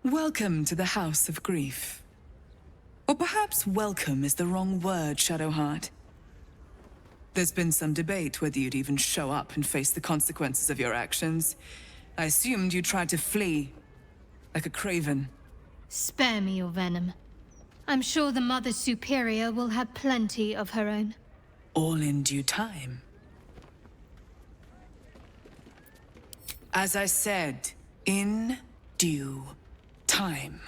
Welcome to the House of Grief. Or perhaps welcome is the wrong word, Shadowheart. There's been some debate whether you'd even show up and face the consequences of your actions. I assumed you tried to flee, like a craven. Spare me your venom. I'm sure the Mother Superior will have plenty of her own. All in due time. As I said, in due time.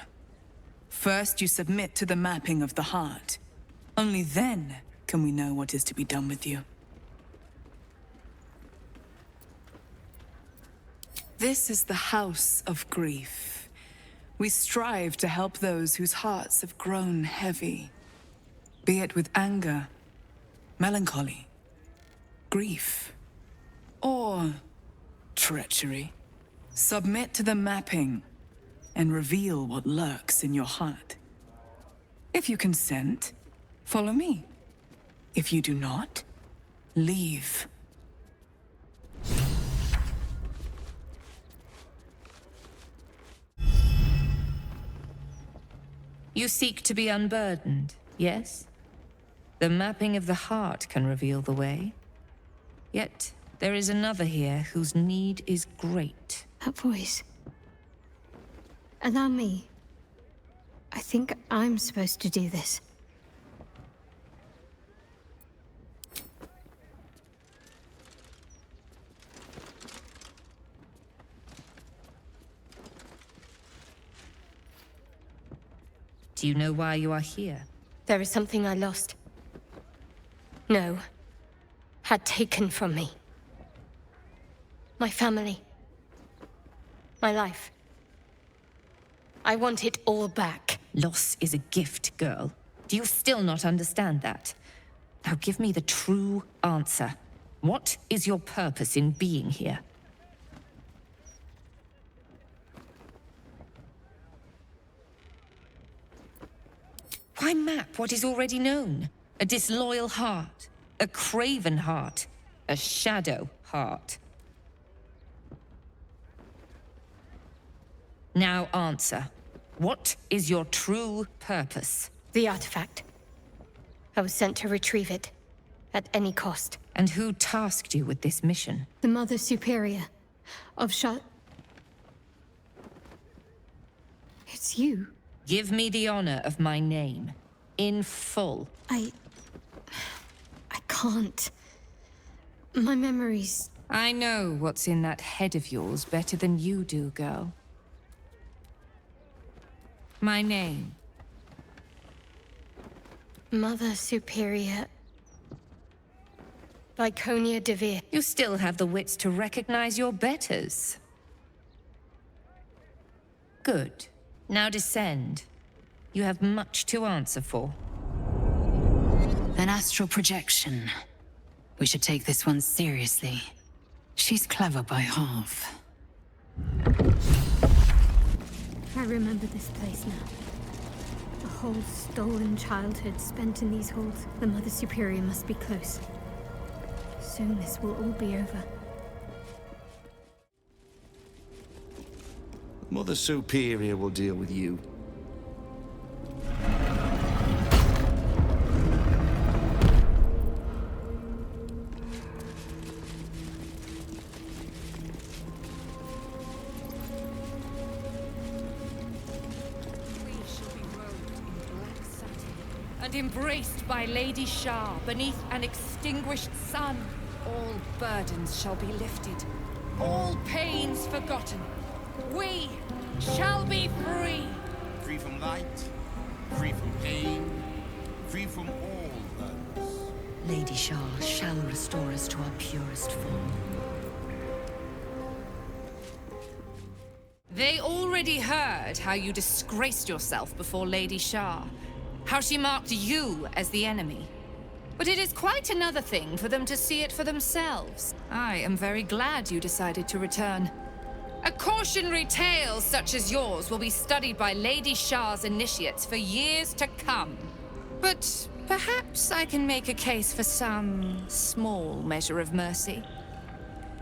First, you submit to the mapping of the heart. Only then can we know what is to be done with you. This is the House of Grief. We strive to help those whose hearts have grown heavy, be it with anger, melancholy, grief, or treachery. Submit to the mapping and reveal what lurks in your heart. If you consent, follow me. If you do not, leave. You seek to be unburdened, yes? The mapping of the heart can reveal the way. Yet, there is another here whose need is great. That voice. Allow me. I think I'm supposed to do this. Do you know why you are here? There is something I lost. No. Had taken from me. My family. My life. I want it all back. Loss is a gift, girl. Do you still not understand that? Now give me the true answer. What is your purpose in being here? Why map what is already known? A disloyal heart, a craven heart, a shadow heart. Now answer. What is your true purpose? The artifact. I was sent to retrieve it, at any cost. And who tasked you with this mission? The Mother Superior of It's you. Give me the honor of my name, in full. I can't. My memories... I know what's in that head of yours better than you do, girl. My name. Mother Superior... Viconia de Veer. You still have the wits to recognize your betters. Good. Now descend. You have much to answer for. An astral projection. We should take this one seriously. She's clever by half. I remember this place now. A whole stolen childhood spent in these halls. The Mother Superior must be close. Soon this will all be over. Mother Superior will deal with you. And embraced by Lady Shah beneath an extinguished sun. All burdens shall be lifted, all pains forgotten. We shall be free! Free from light, free from pain, free from all burdens. Lady Shah shall restore us to our purest form. They already heard how you disgraced yourself before Lady Shah. How she marked you as the enemy. But it is quite another thing for them to see it for themselves. I am very glad you decided to return. A cautionary tale such as yours will be studied by Lady Shah's initiates for years to come. But perhaps I can make a case for some small measure of mercy.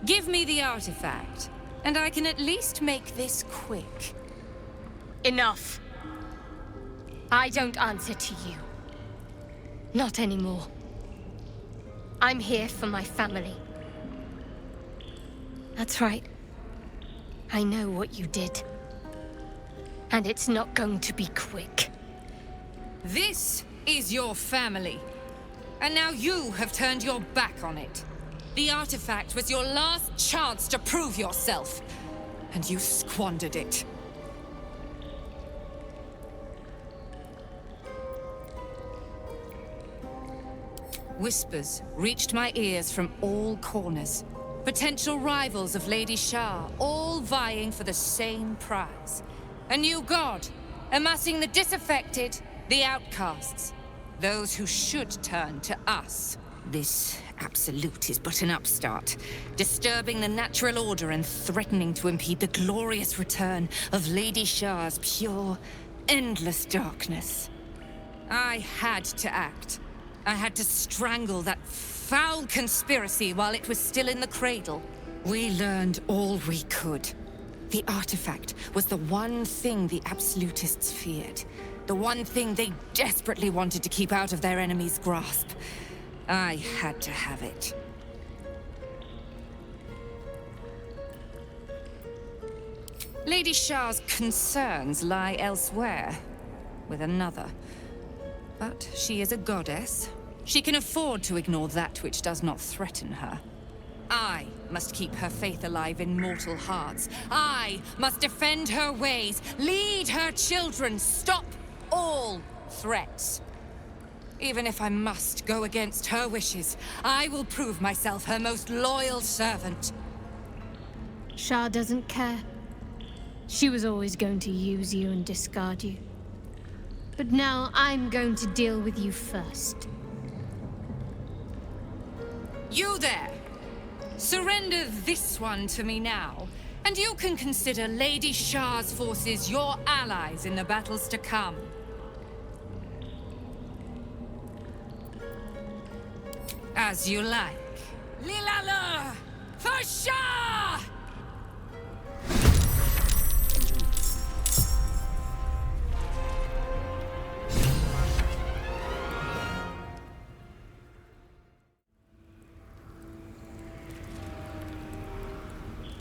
Give me the artifact, and I can at least make this quick. Enough. I don't answer to you. Not anymore. I'm here for my family. That's right. I know what you did. And it's not going to be quick. This is your family. And now you have turned your back on it. The artifact was your last chance to prove yourself. And you squandered it. Whispers reached my ears from all corners. Potential rivals of Lady Shar, all vying for the same prize. A new god, amassing the disaffected, the outcasts. Those who should turn to us. This absolute is but an upstart, disturbing the natural order and threatening to impede the glorious return of Lady Shar's pure, endless darkness. I had to act. I had to strangle that foul conspiracy while it was still in the cradle. We learned all we could. The artifact was the one thing the absolutists feared. The one thing they desperately wanted to keep out of their enemy's grasp. I had to have it. Lady Shar's concerns lie elsewhere, with another. But she is a goddess. She can afford to ignore that which does not threaten her. I must keep her faith alive in mortal hearts. I must defend her ways, lead her children, stop all threats. Even if I must go against her wishes, I will prove myself her most loyal servant. Shar doesn't care. She was always going to use you and discard you. But now I'm going to deal with you first. You there! Surrender this one to me now, and you can consider Lady Shar's forces your allies in the battles to come. As you like. Lilala! For Shar!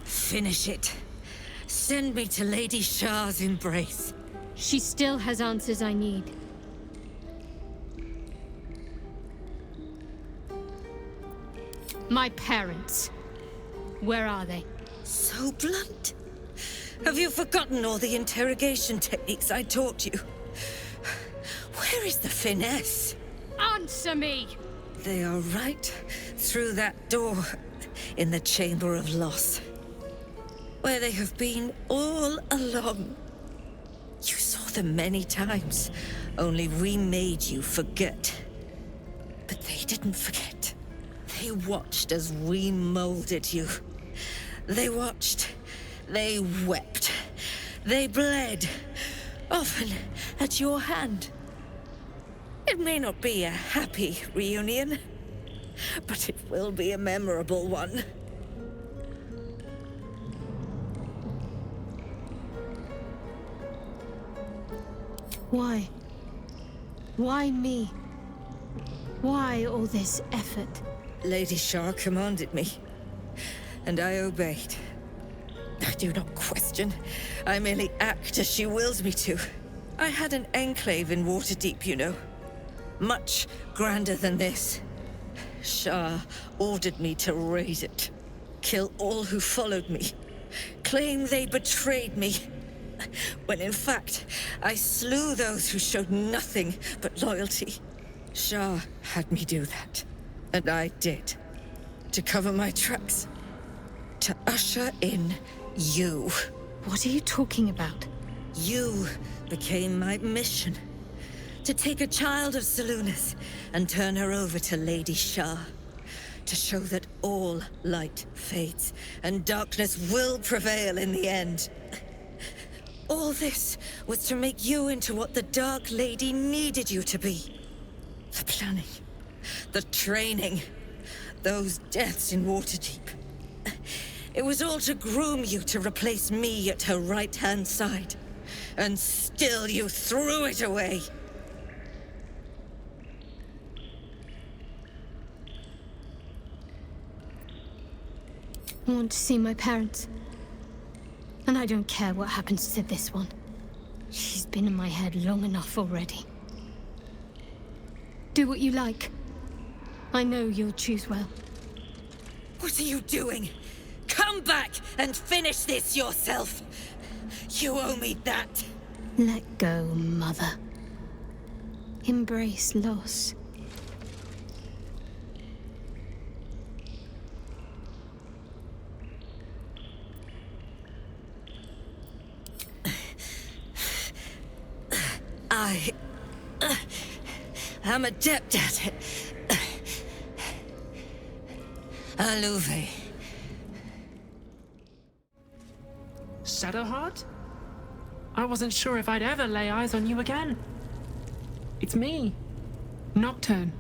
Finish it. Send me to Lady Shar's embrace. She still has answers I need. My parents. Where are they? So blunt. Have you forgotten all the interrogation techniques I taught you? Where is the finesse? Answer me! They are right through that door in the Chamber of Loss. Where they have been all along. You saw them many times, only we made you forget. But they didn't forget. They watched as we molded you. They watched, they wept, they bled, often at your hand. It may not be a happy reunion, but it will be a memorable one. Why? Why me? Why all this effort? Lady Shar commanded me, and I obeyed. I do not question. I merely act as she wills me to. I had an enclave in Waterdeep, you know. Much grander than this. Shar ordered me to raise it. Kill all who followed me. Claim they betrayed me. When in fact, I slew those who showed nothing but loyalty. Shar had me do that. And I did. To cover my tracks. To usher in you. What are you talking about? You became my mission. To take a child of Selûne's and turn her over to Lady Shar. To show that all light fades and darkness will prevail in the end. All this was to make you into what the Dark Lady needed you to be. The planning, the training, those deaths in Waterdeep. It was all to groom you to replace me at her right-hand side. and still you threw it away. I want to see my parents. And I don't care what happens to this one. She's been in my head long enough already. Do what you like. I know you'll choose well. What are you doing? Come back and finish this yourself. You owe me that. Let go, Mother. Embrace loss. I am adept at it. Alluve. Shadowheart? I wasn't sure if I'd ever lay eyes on you again. It's me, Nocturne.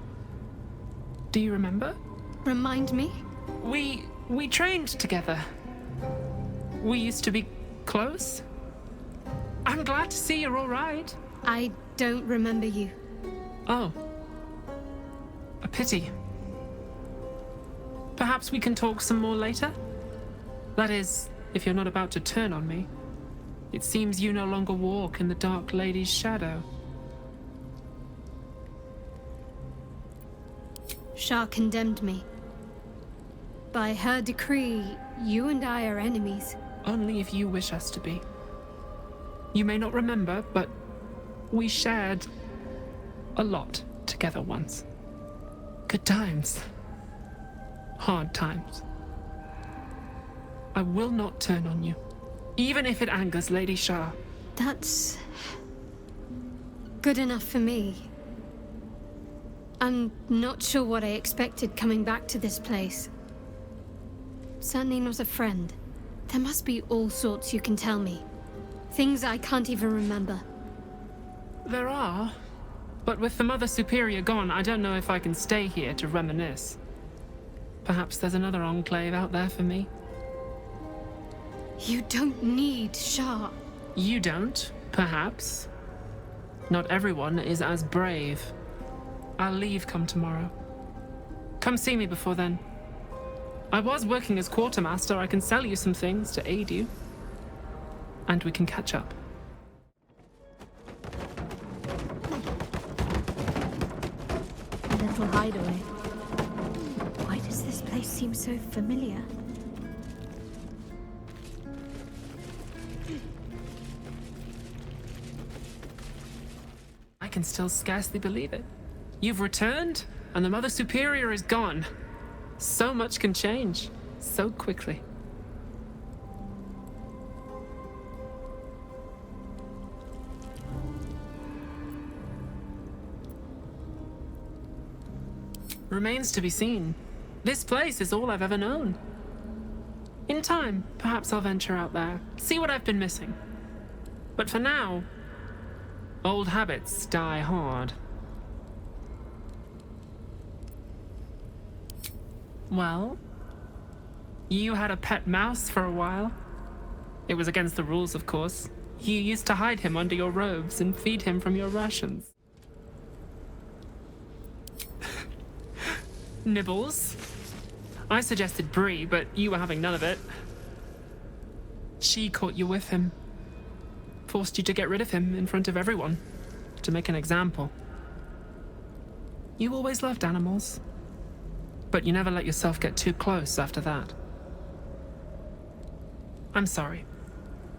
Do you remember? Remind me? We trained together. We used to be close. I'm glad to see you're all right. I don't remember you. Oh. A pity. Perhaps we can talk some more later? That is, if you're not about to turn on me. It seems you no longer walk in the Dark Lady's shadow. Shah condemned me. By her decree, you and I are enemies. Only if you wish us to be. You may not remember, but we shared a lot together once. Good times. Hard times. I will not turn on you, even if it angers Lady Shah. That's good enough for me. I'm not sure what I expected coming back to this place. Certainly not a friend. There must be all sorts you can tell me. Things I can't even remember. There are, but with the Mother Superior gone, I don't know if I can stay here to reminisce. Perhaps there's another enclave out there for me. You don't need Shah. You don't, perhaps. Not everyone is as brave. I'll leave come tomorrow. Come see me before then. I was working as quartermaster. I can sell you some things to aid you. And we can catch up. A little hideaway. Why does this place seem so familiar? I can still scarcely believe it. You've returned, and the Mother Superior is gone. So much can change, so quickly. Remains to be seen. This place is all I've ever known. In time, perhaps I'll venture out there, see what I've been missing. But for now, old habits die hard. Well, you had a pet mouse for a while. It was against the rules, of course. You used to hide him under your robes and feed him from your rations. Nibbles. I suggested Bree, but you were having none of it. She caught you with him. Forced you to get rid of him in front of everyone. To make an example. You always loved animals. But you never let yourself get too close after that. I'm sorry.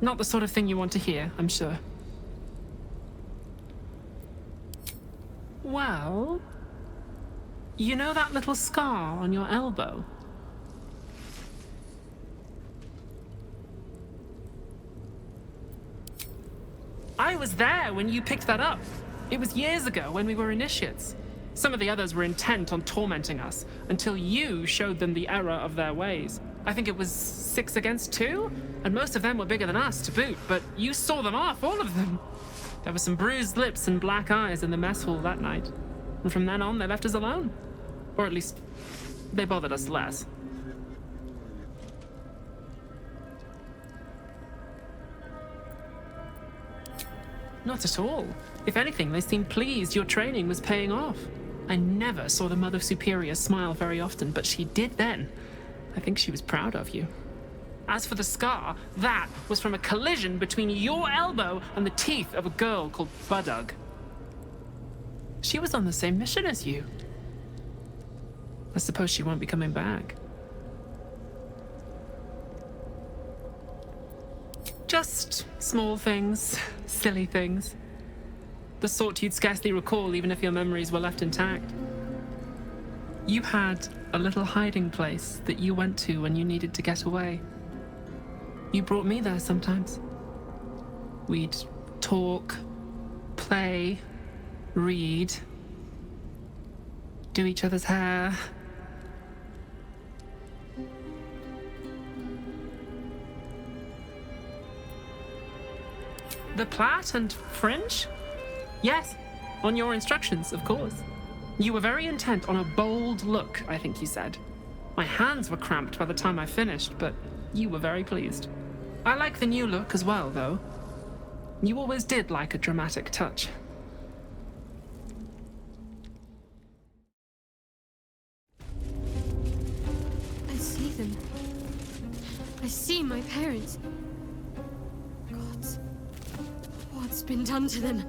Not the sort of thing you want to hear, I'm sure. Well... You know that little scar on your elbow? I was there when you picked that up. It was years ago when we were initiates. Some of the others were intent on tormenting us until you showed them the error of their ways. I think it was 6 against 2, and most of them were bigger than us to boot, but you saw them off, all of them. There were some bruised lips and black eyes in the mess hall that night, and from then on they left us alone. Or at least, they bothered us less. Not at all. If anything, they seemed pleased your training was paying off. I never saw the Mother Superior smile very often, but she did then. I think she was proud of you. As for the scar, that was from a collision between your elbow and the teeth of a girl called Baldur. She was on the same mission as you. I suppose she won't be coming back. Just small things, silly things. The sort you'd scarcely recall even if your memories were left intact. You had a little hiding place that you went to when you needed to get away. You brought me there sometimes. We'd talk, play, read, do each other's hair. The plait and fringe? Yes, on your instructions, of course. You were very intent on a bold look, I think you said. My hands were cramped by the time I finished, but you were very pleased. I like the new look as well, though. You always did like a dramatic touch. I see them. I see my parents. Gods, what's been done to them?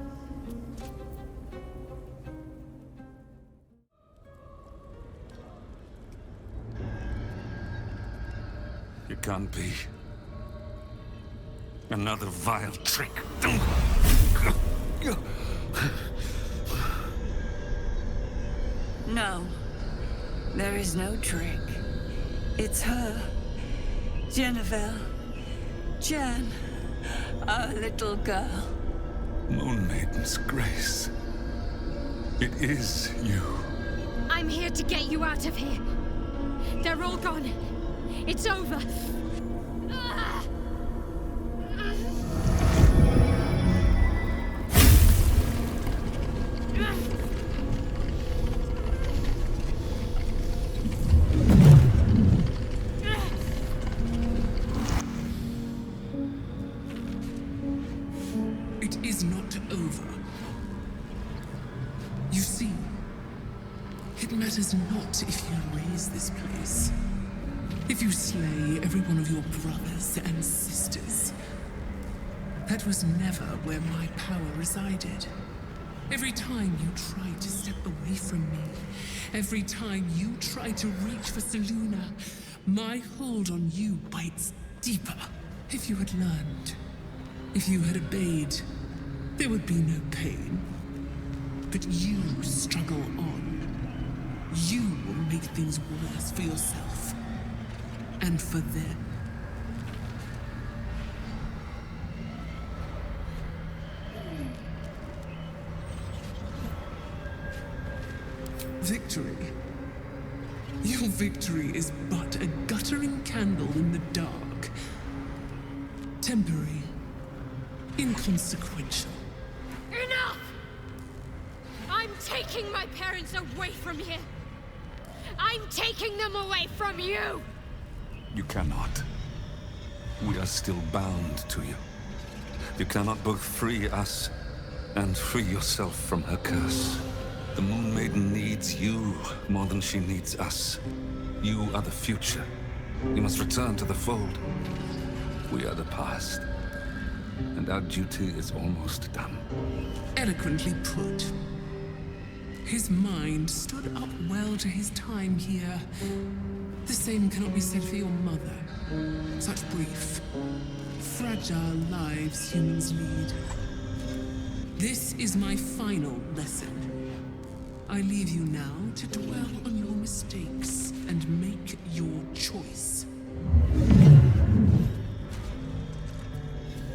It can't be. Another vile trick. No. There is no trick. It's her. Jennifer. Jan. Our little girl. Moon Maiden's grace. It is you. I'm here to get you out of here. They're all gone. It's over. It is not over. You see, it matters not if you raise this place. If you slay every one of your brothers and sisters. That was never where my power resided. Every time you try to step away from me, every time you try to reach for Selûne, my hold on you bites deeper. If you had learned, if you had obeyed, there would be no pain. But you struggle on. You will make things worse for yourself. And for them. Victory. Your victory is but a guttering candle in the dark. Temporary. Inconsequential. Enough! I'm taking my parents away from here. I'm taking them away from you! You cannot. We are still bound to you. You cannot both free us and free yourself from her curse. The Moon Maiden needs you more than she needs us. You are the future. You must return to the fold. We are the past. And our duty is almost done. Eloquently put. His mind stood up well to his time here. The same cannot be said for your mother. Such brief, fragile lives humans lead. This is my final lesson. I leave you now to dwell on your mistakes and make your choice.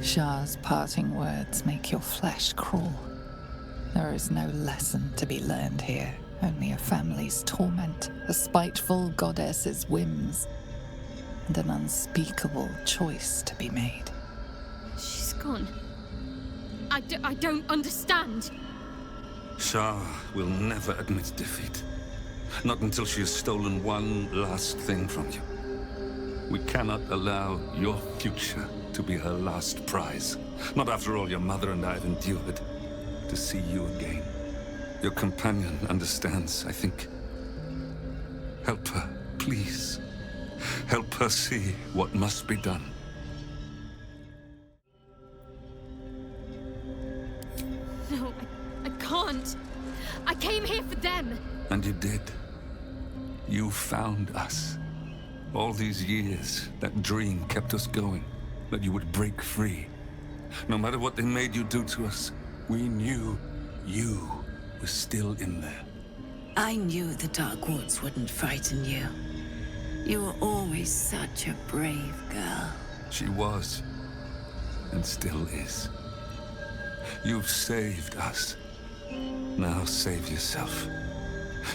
Shah's parting words make your flesh crawl. There is no lesson to be learned here, only a family's torment, a spiteful goddess's whims, and an unspeakable choice to be made. She's gone. I don't understand. Shah will never admit defeat. Not until she has stolen one last thing from you. We cannot allow your future to be her last prize. Not after all your mother and I have endured. To see you again. Your companion understands, I think. Help her, please. Help her see what must be done. No, I can't. I came here for them. And you did. You found us. All these years, that dream kept us going. That you would break free. No matter what they made you do to us, we knew you were still in there. I knew the Dark Woods wouldn't frighten you. You were always such a brave girl. She was. And still is. You've saved us. Now save yourself.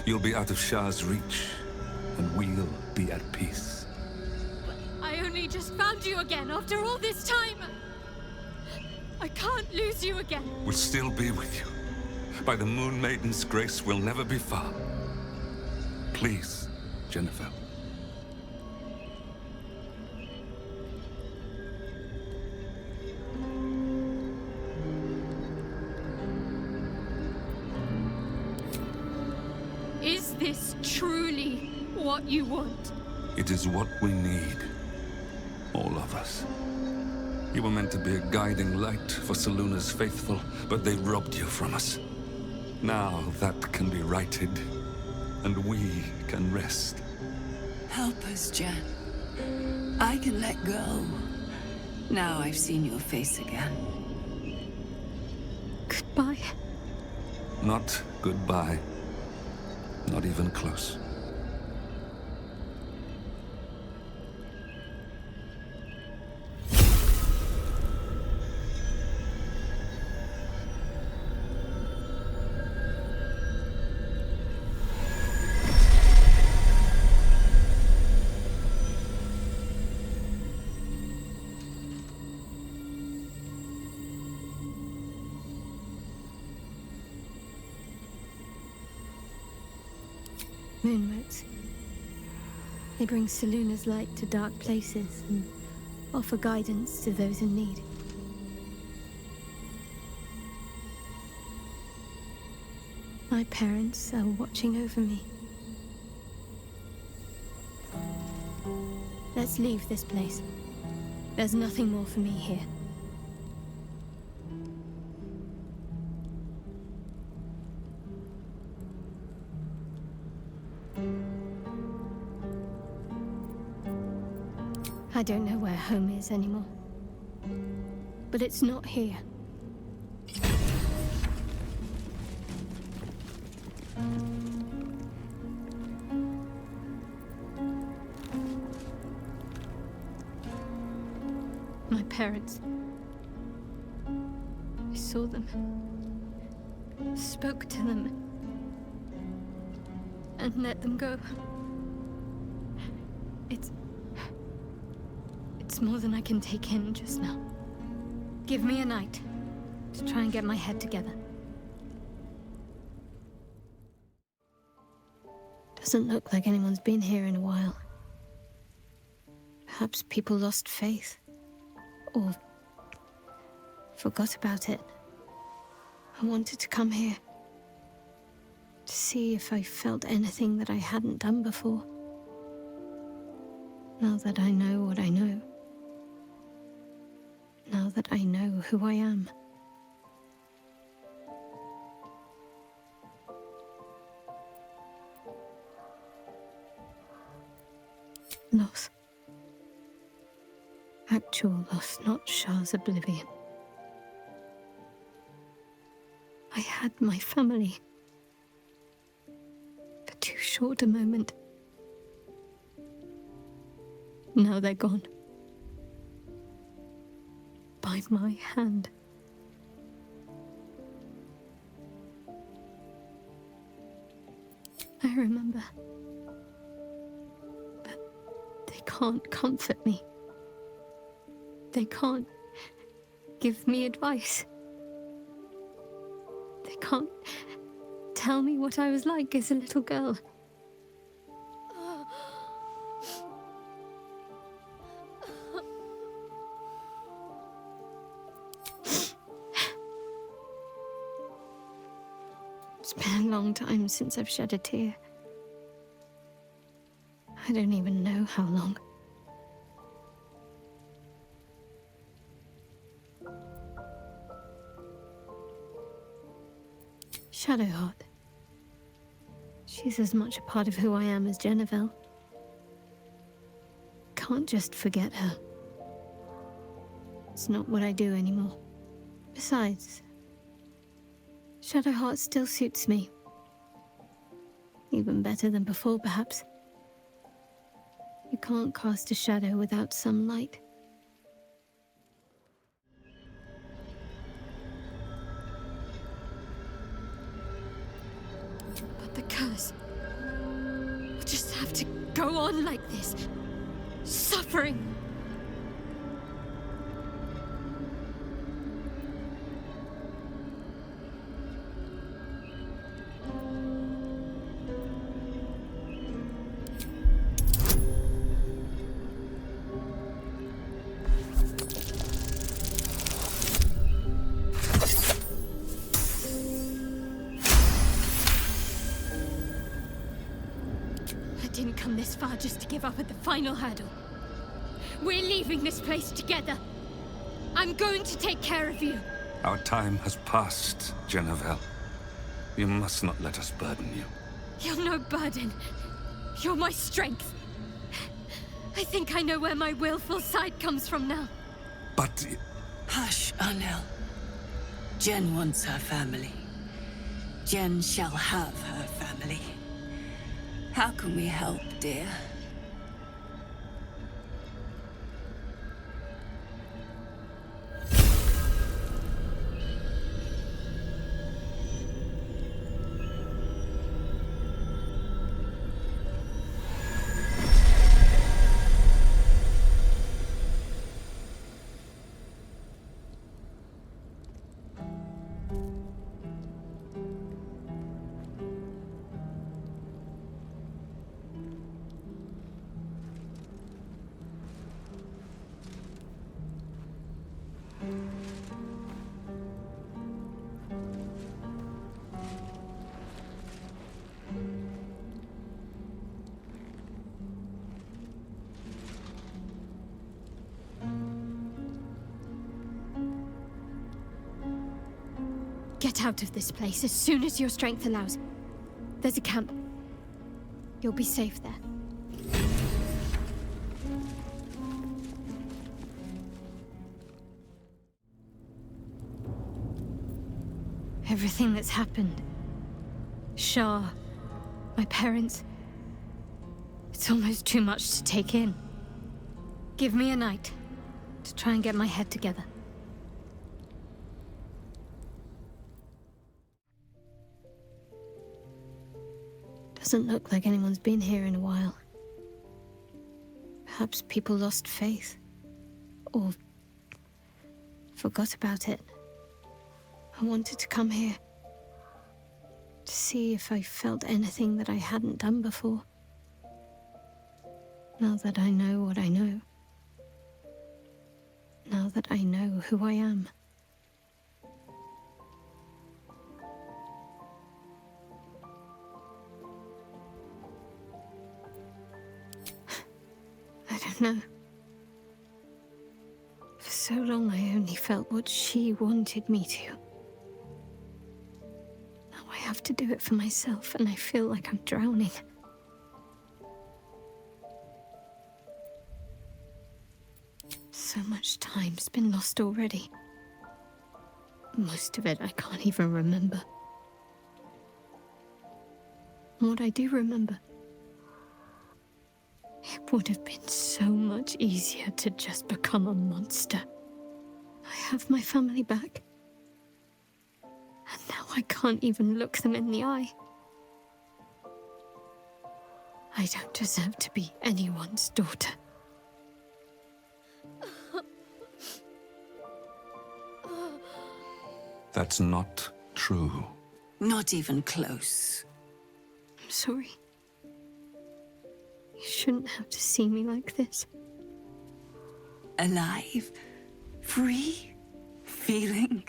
You'll be out of Shah's reach, and we'll be at peace. I only just found you again after all this time. I can't lose you again. We'll still be with you. By the Moon Maiden's grace, we'll never be far. Please, Jennifer. Is this truly what you want? It is what we need. All of us. You were meant to be a guiding light for Selûne's faithful, but they robbed you from us. Now that can be righted, and we can rest. Help us, Jen. I can let go. Now I've seen your face again. Goodbye. Not goodbye. Not even close. Moonmotes. They bring Selûne's light to dark places and offer guidance to those in need. My parents are watching over me. Let's leave this place. There's nothing more for me here. I don't know where home is anymore. But it's not here. My parents. I saw them. Spoke to them. And let them go. It's more than I can take in just now. Give me a night to try and get my head together. Doesn't look like anyone's been here in a while. Perhaps people lost faith. Or forgot about it. I wanted to come here. To see if I felt anything that I hadn't done before. Now that I know what I know. Now that I know who I am. Loss. Actual loss, not Shah's oblivion. I had my family. For too short a moment. Now they're gone. By my hand. I remember. But they can't comfort me. They can't give me advice. They can't tell me what I was like as a little girl. It's been a long time since I've shed a tear. I don't even know how long. Shadowheart. She's as much a part of who I am as Jennifer. Can't just forget her. It's not what I do anymore. Besides, Shadowheart still suits me. Even better than before, perhaps. You can't cast a shadow without some light. But the curse will just have to go on like this. Suffering. I didn't come this far just to give up at the final hurdle. We're leaving this place together. I'm going to take care of you. Our time has passed, Jennifer. You must not let us burden you. You're no burden. You're my strength. I think I know where my willful side comes from now. But... Hush, Arnel. Jen wants her family. Jen shall have her family. How can we help, dear? Get out of this place as soon as your strength allows. There's a camp. You'll be safe there. Everything that's happened. Shah, my parents. It's almost too much to take in. Give me a night to try and get my head together. Doesn't look like anyone's been here in a while. Perhaps people lost faith. Or forgot about it. I wanted to come here. To see if I felt anything that I hadn't done before. Now that I know what I know. Now that I know who I am. I don't know. For so long I only felt what she wanted me to. Now I have to do it for myself and I feel like I'm drowning. So much time's been lost already. Most of it I can't even remember. And what I do remember, it would have been so much easier to just become a monster. I have my family back. And now I can't even look them in the eye. I don't deserve to be anyone's daughter. That's not true. Not even close. I'm sorry. You shouldn't have to see me like this. Alive? Free? Feeling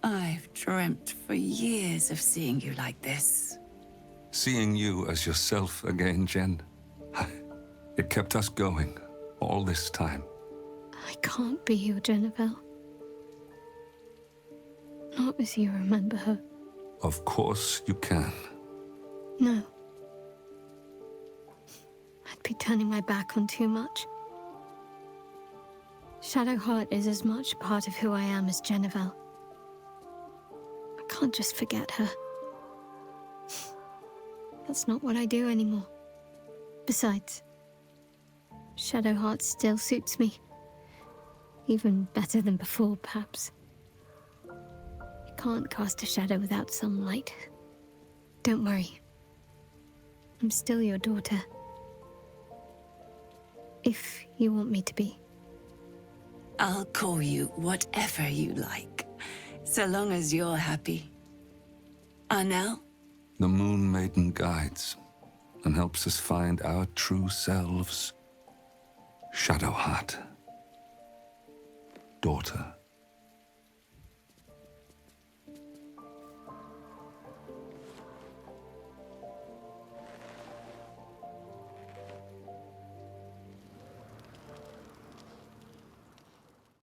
I've dreamt for years of seeing you like this. Seeing you as yourself again, Jen. It kept us going all this time. I can't be your Jennifer. Not as you remember her. Of course you can. No. I'd be turning my back on too much. Shadowheart is as much a part of who I am as Jennifer. I can't just forget her. That's not what I do anymore. Besides, Shadowheart still suits me. Even better than before, perhaps. You can't cast a shadow without some light. Don't worry. I'm still your daughter. If you want me to be. I'll call you whatever you like, so long as you're happy. Arnell? The Moon Maiden guides and helps us find our true selves. Shadowheart. Daughter.